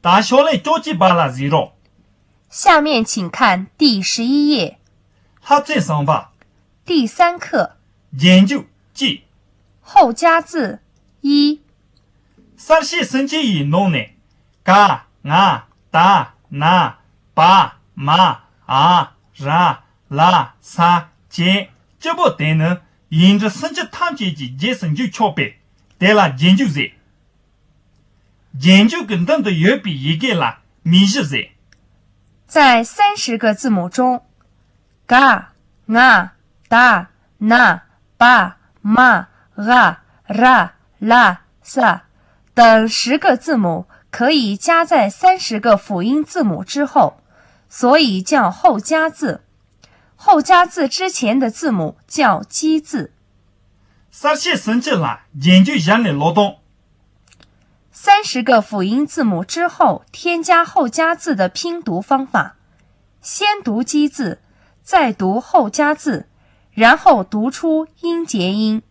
大小嘞交际巴拉 zero。下面请看第11页。好，再上吧。第3课。研究记。后加字1。啥些生节以弄呢？嘎、啊、达、那、巴、马、啊、ra、拉、撒、节，这不等呢？沿着生节汤节及节生就桥背，带了研究者。研究跟等的有比一个啦，密集者。在30个字母中，嘎、啊、达、那、巴、马、啊、ra、拉、撒等10个字母可以加在30个辅音字母之后，所以叫后加字。后加字之前的字母叫基字。啥些生节啦？研究人类劳动。30个辅音字母之后添加后加字的拼读方法：先读基字，再读后加字，然后读出音节音。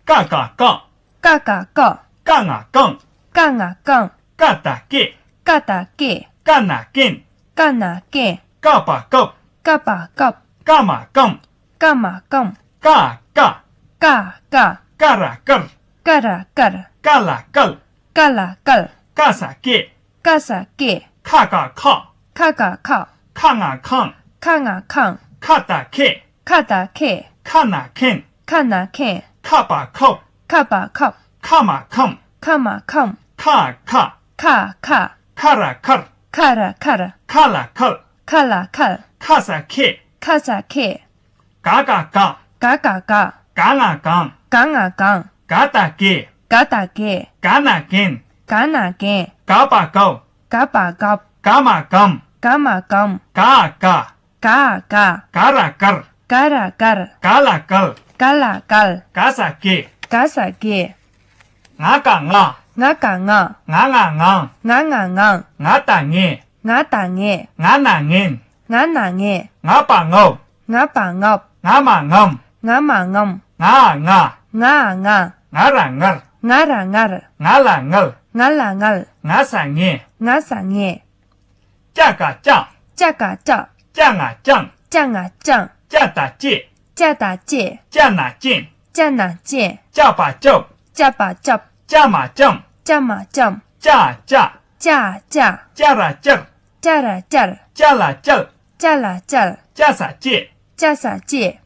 嘎嘎杠，嘎嘎杠，杠啊杠，杠啊杠，嘎达给，嘎达给，嘎那给，嘎那给，嘎巴杠，嘎巴嘎，嘎嘛杠，嘎嘛杠，嘎嘎，嘎嘎，嘎啦嘎，嘎啦嘎，嘎啦嘎，嘎啦嘎，嘎啥给，嘎啥给，卡嘎卡，卡嘎卡，康啊康，卡啊康，卡达给，卡达给，卡那给，卡那给，卡巴靠，卡巴卡，卡嘛康，卡嘛康，卡卡，卡卡，卡啦卡，卡啦卡，卡啦卡，卡啦卡，卡啥给，卡啥给，嘎嘎嘎，嘎嘎嘎，嘎啊嘎，嘎啊嘎，嘎达给，嘎达给，嘎那给，嘎那给，嘎巴高，嘎巴嘎，嘎嘛刚，嘎嘛刚，嘎嘎，嘎嘎，嘎啦嘎，嘎啦嘎，嘎啦嘎，嘎啦嘎，嘎啥给，嘎啥给，啊嘎啊，啊嘎啊，啊啊啊，啊啊啊，啊打耶，啊打耶，啊那耶，啊那耶，啊把牛，啊把牛，啊嘛牛，啊嘛牛，啊啊，啊啊，啊啦啊，啊啦啊，啊啦啊，啊啦啊，啊啥耶，啊啥耶，加个加，加嘎加，降啊降，降啊降，加大借，加大借，加那进，加那借，加把酒，加把加，加嘛酱，加嘛酱，加加，加加，加啦酱，加啦加，加啦酱，加啦加，加啥借，加啥借，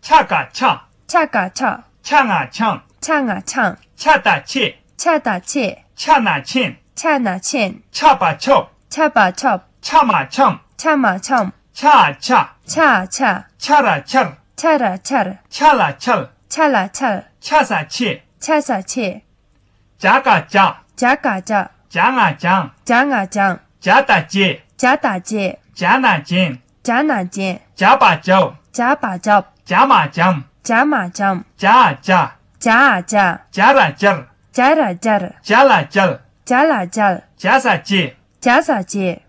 恰个恰，恰嘎恰，呛啊呛，呛啊呛，恰大切，恰大切，恰那欠，恰那欠，恰把臭，恰把恰，恰嘛呛，恰嘛呛，恰恰，恰恰，恰啦恰，恰啦恰，恰啦恰，恰啦恰，恰啥切，恰啥切，加个加，加嘎加，加啊加，加啊加，加大借，加大借，加那进，加那借，加把酒，加把加，加嘛酱，加嘛酱，加啊加，加啊加，加啦加，加啦加，加啦加，加啦加，加啥借，加啥借，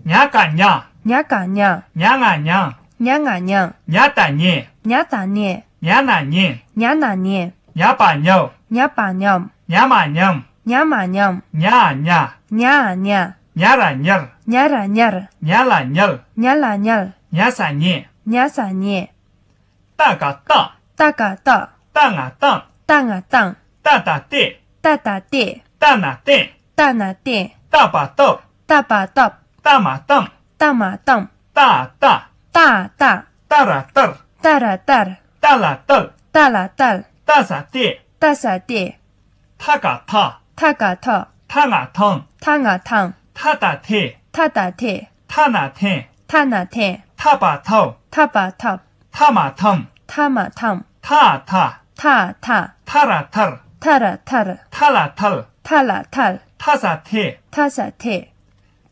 伢个伢，伢嘎伢，伢啊伢，伢啊伢，伢大捏，伢大捏，伢那捏，伢那捏，伢把牛，伢把娘，伢嘛娘，伢嘛娘，伢啊伢，伢啊伢，伢啦伢，伢啦伢，伢啦伢，伢啦伢，伢啥捏，伢啥捏，大个大，大嘎大，当啊当，当啊当，大大地，大大地，大那地，大那地，大把豆，大把大，大马当，大马当，大大，大大，大啦大，大啦大，大啦大，大啦大，大啥地，大啥地，他个他，他嘎他，他啊汤，他啊汤，他大地，他大地，他那天，他那天，他把头，他把他，他马汤，他嘛汤，他他，他他，他啦他，他啦他，他啦他，他啦他，他啥地，他啥地，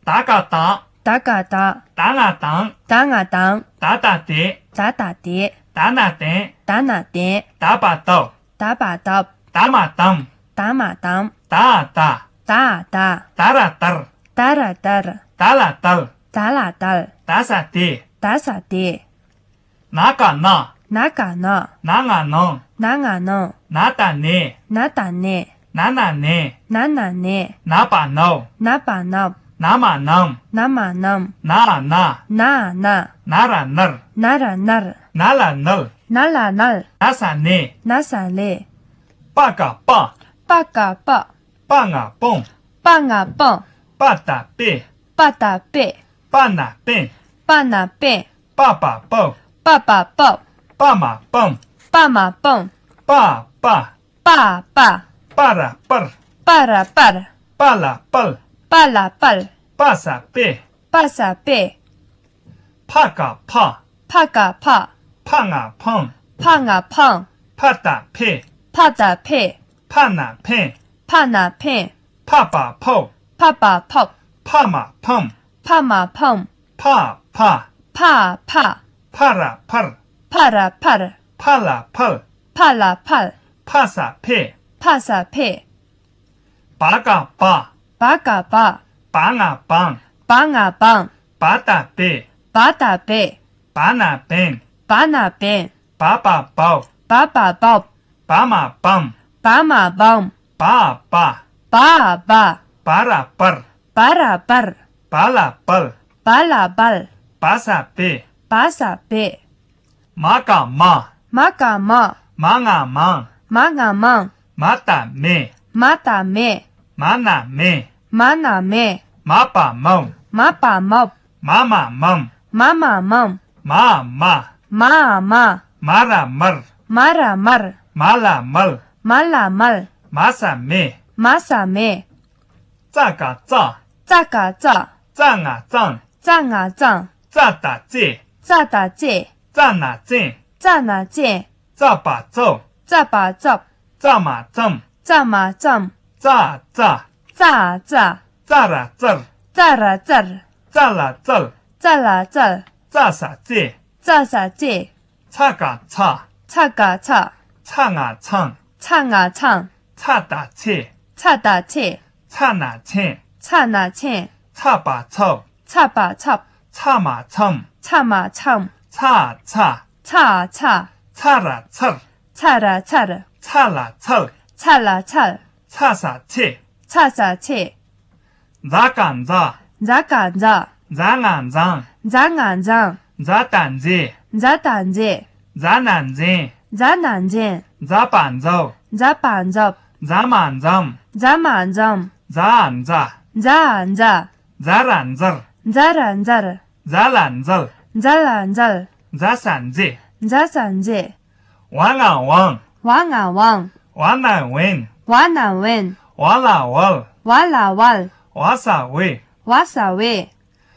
打个打，打嘎打，打啊当，打啊当，打大地，打大地，打那地，打那地，打把刀，打把刀，打马当，打马当，打啊打，打啊打，打啦打，打啦打，打啦打，打啦打，打啥地，打啥地，哪个那，哪嘎那，哪啊弄，哪啊弄，哪大呢，哪打呢， Nana ne. Nana ne. Napa no. Napa nap. Nama nam. Nama nam. Na na. Na na. Nara nar. Nara nar. Nala nal. Nala nal. Nasa ne. Nasa le. Paka pa. Paka pa. Panga pong. Panga pong. Pata pe. Pata pe. Pana pen. Pana pe. Papa po. Papa po. Pama pong. Pama pong. Pa pa. Pa pa. Para par. Para par. Pala pal. Pala pal. Pasa pe. Pasa pe. Paka pa. Paka pa. Panga pong. Panga pong. Pata pe. Pata pe. Pana pen. Pana pe. Papa po. Papa pop. Pama pom. Pama pom. Pa pa. Pa pa. Para par. Para par. Pala pal. Pala pal. Pasa pe. Pasa pe. Baka pa. Baka pa. Banga bang. Banga bang. Bata pe. Bata pe. Bana pen. Bana ben. Papa po. Baba bob. Bama bam. Bama bom. Ba ba. Ba ba. Para par. Bara bar. Bala pal. Bala bal. Pasa pe. Basa pe. Maka ma. Maka ma. Manga mang. Maga mang. Mata me. Mata me. Mana me. Mana me. Mapa mom. Mapa mop. Mama mom. Mama mom. Ma ma. Ma ma. Mara mar. Mara mar. Mala mal. Mala mal. Masa me. Masa me. Zaka za. Zaka za. Zanga zang. Zanga zang. Zata zi. Zada zi. Zana zin. Zana zi. Zaba zo. Zaba zop. Zama zam. Zama zom. Za za. Za za. Zara zar. Zara zar. Zala zal. Zala zal. Zasa zi. Zasa zi. Caga ca. Caga ca. Canga cang. Canga cang. Cada ci. Cada ci. Cana cin. Cana cin. Caba cao. Caba cop. Cama cam. Cama cam. Ca ca. Ca ca. Cara car. Cara car. Cala cal. Cala cal. Casa ci. Casa ci. Zagan za. Zagan za. Zangan zang. Zangan zang. Zadan zi. Zadan zi. Zanan zin. Zanan zin. Zaban zau. Zaban zop. Zaman zam. Zaman zom. Zan za. Zan za. Zaran zar. Zaran zar. Zalan zal. Zalan zal. Zasan zi. Zasan zi. Wanga wang. Wanga wang. Wana win. Wana win. Wala wal. Wala wal. Wasa we. Wasa we.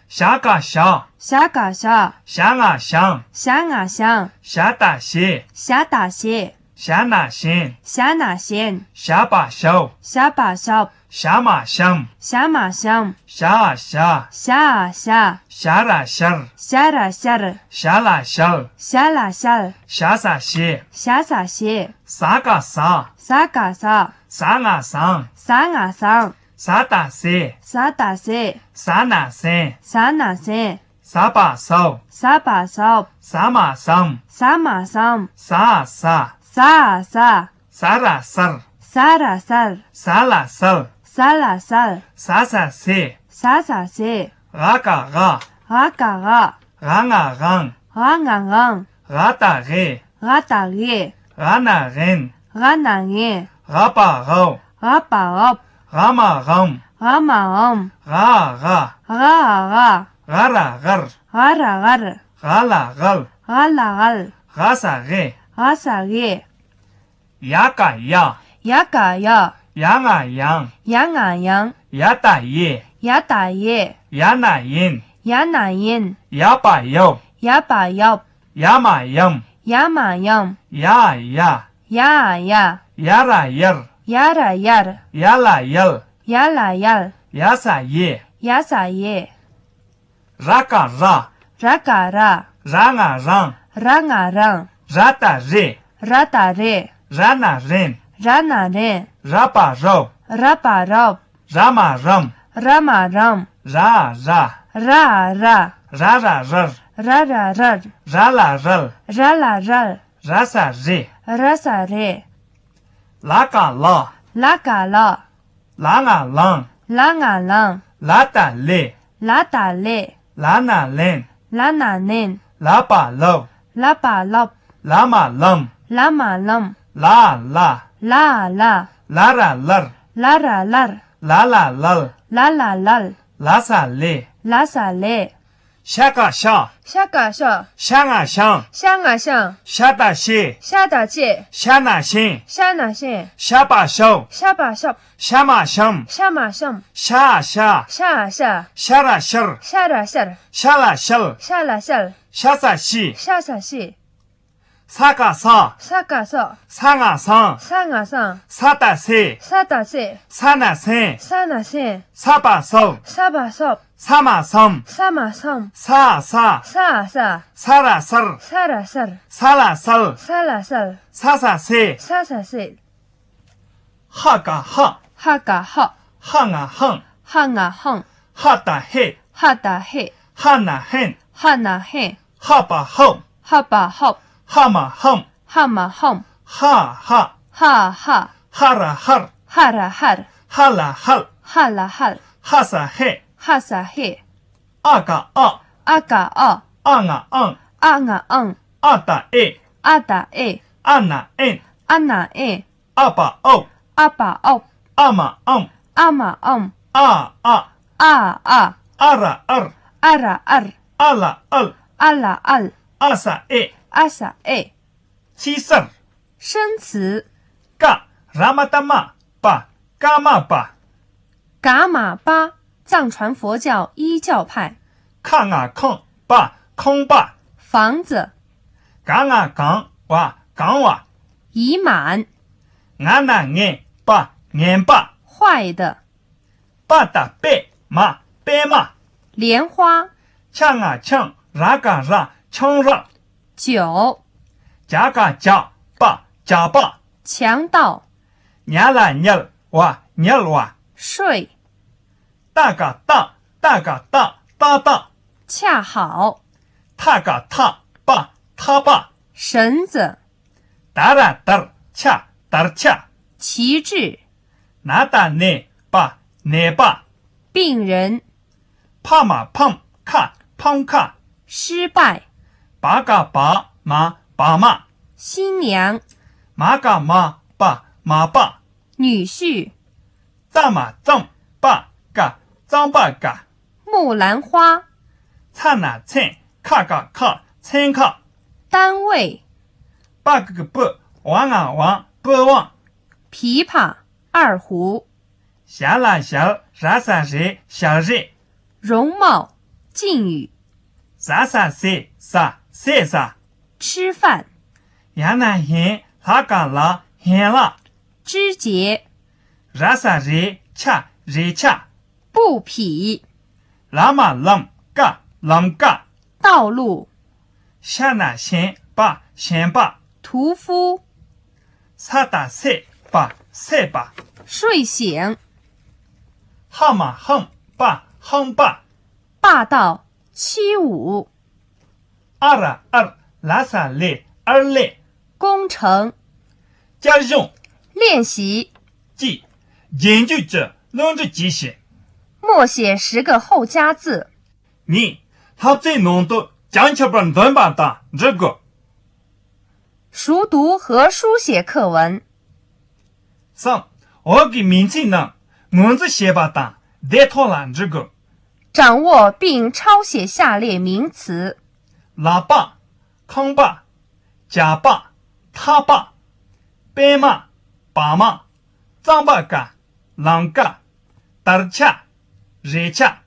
Shaka sha. Shaka sha. Shanga shang. Shang啊香。Shata shi. 瞎打些。 Shana shin. 瞎哪先。 Shaba shau. 瞎把小。 Shama sham. 瞎马香。 Sha sha. 瞎啊瞎。 Shara shar. 瞎啦瞎儿。 Shala shal. 瞎啦瞎儿。 Shasa shi. 瞎撒些。 Saga sa. 撒嘎撒。 Sanga sang. 撒啊桑。 Sata se. 撒打些。 Sana sen. 撒哪些。 Saba sau. 撒把扫。 Sama sam. 撒马桑。 Sa sa. 撒啊撒。 Sara sar. 撒啦撒。 Sala sal. 撒啦撒。 Sasa se. 撒撒些。 Raka ra. 嘎嘎嘎。 Ranga rang. 嘎昂昂。 Rata re. 嘎打耶。 Rana ren. 嘎哪耶。 Rapa rau. 嘎把哦。 Rama ram. 嘎马昂。 Ra ra. 嘎啊嘎。 Rara gar. 嘎啦嘎儿。 Rala gal. 嘎啦嘎儿。 Rasa re. 嘎撒耶。 Yaka ya. 呀嘎呀。 Yanga yang. 羊啊羊。 Yata ye. 呀打耶。 Yana yin. 呀哪因。 Yapa yo. 呀把要。 Yama yam. 呀马样。 Ya ya. 呀啊呀。 Yara yar. 呀啦呀儿。 Yala yal. 呀啦呀儿。 Yasa ye. 呀撒耶。 Raka ra. ra嘎ra。 Ranga rang.让啊让。 Rata re. ra打ρε。 Rana ren. ra哪ρε。 Rapa rau. ra把绕。 Rama ram. ra马让。 Ra ra. ra啊ra。 Rara rar. ra ra ra。 Rala ral. ra啦ra。 Rasa re. ra撒ρε。 Laka la. 拉嘎拉，拉啊啷，拉啊啷，拉达嘞，拉达嘞，拉那嘞，拉那嫩，拉巴喽，拉巴拉，拉马啷，拉马啷，拉拉，拉拉，拉啦啦，拉拉拉，拉啦啦，拉拉拉，拉萨嘞，拉萨嘞，下个下，下嘎下，香啊香，香啊香，下大些，下大切，下那些，下那些，下把手，下把手，下马香，下马上，下下，下下，下啦下儿，下啦下，下啦下儿，下啦下，下啥西，下啥西，啥个啥，啥嘎啥，啥啊啥，啥啊啥，啥大些，啥大切，啥那些，啥那些，啥把手，啥把手，啥马上，啥马上，啥啥，啥啥，啥啦啥儿，啥啦啥，啥啦啥儿，啥啦啥，啥啥些，啥啥些，哈个哈，哈嘎哈，哈啊哼，哈啊哼，哈达嘿，哈达嘿，哈那嘿，哈那嘿，哈把后，哈把好，哈马哼，哈马哼，哈哈，哈哈，哈啦哈，哈啦哈，哈啦哈，哈啦哈，哈撒嘿，哈撒嘿，啊个啊，啊嘎啊，啊啊嗯，啊啊嗯，啊达诶，啊达诶，啊那嗯，啊那诶，啊把哦，啊把哦，啊嘛嗯，啊嘛嗯，啊啊，啊啊，啊啦二，啊啦二，啊啦二，啊啦二，啊撒诶，啊撒诶，七十儿，生词嘎，拉玛达玛巴，嘎玛巴，噶玛巴，藏传佛教一教派，看啊看巴，空巴，房子刚啊刚哇刚哇，已满，俺那眼巴眼巴，坏的巴达贝马贝马，莲花抢啊抢，拉嘎拉，抢拉，酒加嘎加巴加巴，强盗伢啦伢哇伢哇，睡大嘎大大嘎大大大，恰好他嘎他巴他巴，绳子达啦达恰达恰，旗帜那达呢巴呢巴，病人帕马碰卡碰卡，失败巴嘎巴马巴马，新娘马嘎马巴马巴，女婿藏马藏巴嘎藏巴嘎，木兰花灿那灿卡嘎卡灿卡，单位巴个个不王啊王不王，琵琶二胡下啦下啥啥谁下谁，容貌敬语啥啥谁啥谁啥，吃饭呀那hen拉嘎拉hen啦，肢节啥啥谁恰谁恰，布匹拉嘛啷嘎啷嘎，道路下那先巴先巴，屠夫啥打谁巴谁巴，睡醒哈嘛哼巴哼巴，霸道欺侮二啦二拉萨嘞二嘞，工程加用练习记研究者弄着记写，默写10个后加字你他最弄的讲起本短巴的这个熟读和书写课文上，我给名字呢，文字写吧的带套了这个掌握并抄写下列名词喇叭、康巴、假巴、他巴、白马、巴马、藏巴嘎、啷嘎、达恰、热恰。